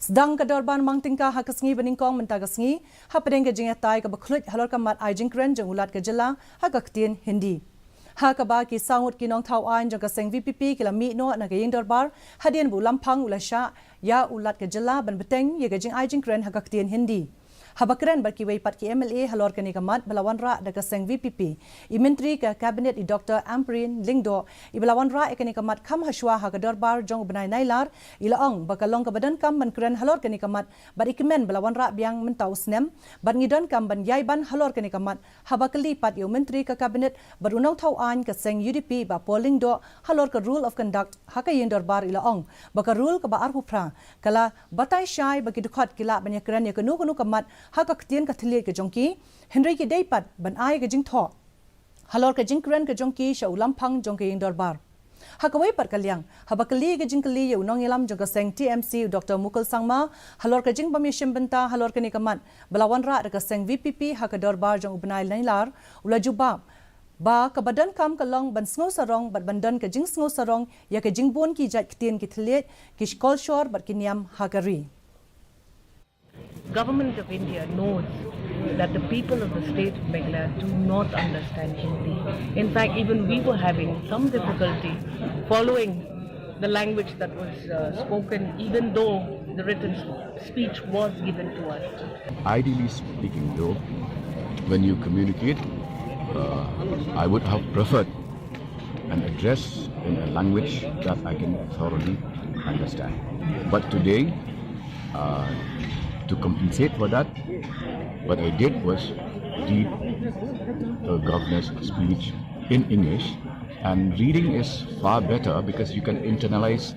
Sedang kedorban mangtingka hakasngi beningkong mentagasngi hapadeng ke jingatai ke beklut halor kamat Iingdorbar jeng ulat ke jela hagaktin Hindi. Hakaba ki sangut ki Nongthaw jeng ke Seng VPP ki lami no na ke Iingdorbar Hadien bu Lamphang ulasha ya ulat ke jela ban beteng ye ke jing Iingdorbar hagaktin Hindi. Habakren berkiwai pat ki MLA halor ke nikamat belawan ra de ke Seng VPP. I menteri ke kabinet i Dr. Amprin Lingdo i belawan ra ke nikamat kam haswa ha Iingdorbar Jong benai nailar i laong bakalong ke badan kam ban keren halor ke nikamat bar ikemen belawan ra biang mentau snem bar ngidon kam ban yai ban halor ke nikamat habakali pat i menteri ke kabinet bar Nongthaw ke Seng UDP ba polling do halor ke rule of conduct ha ke Iingdorbar i laong baka rule ke ba arhupra kala batai syai bagi dekat kila banyak keren ya kenu kamat Hakaktian kathilit ke jongki Henry ki deipat ban ai ke jingtho halor ke jingkren ke jongki sha Lamphang jong ke Iingdorbar hakawai par kalyang habakali ke jingkali ye unong ilam jong ke Seng TMC Dr. Mukul Sangma halor ke jing pamishim benta halor ke nikamat belawan ra ke Seng VPP ha ke Iingdorbar jong ubnai nailar ula jubab ba ke badan kam kalong ban sngo sarong bat bandan ke jing sngo sarong ya ke jingbon ki jat kitien ki thilit ki skol shor bat kiniam hagari. Government of India knows that the people of the state of Meghalaya do not understand Hindi. In fact, even we were having some difficulty following the language that was spoken, even though the written speech was given to us. Ideally speaking, though, when you communicate, I would have preferred an address in a language that I can thoroughly understand. But today, to compensate for that, what I did was read the governor's speech in English, and reading is far better because you can internalize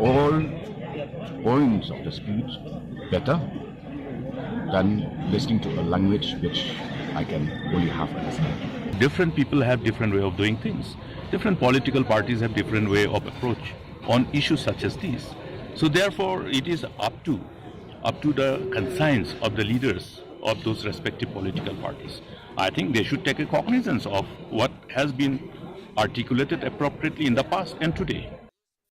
all points of the speech better than listening to a language which I can only half understand. Different people have different way of doing things. Different political parties have different way of approach on issues such as these. So therefore, it is up to the conscience of the leaders of those respective political parties. I think they should take a cognizance of what has been articulated appropriately in the past and today.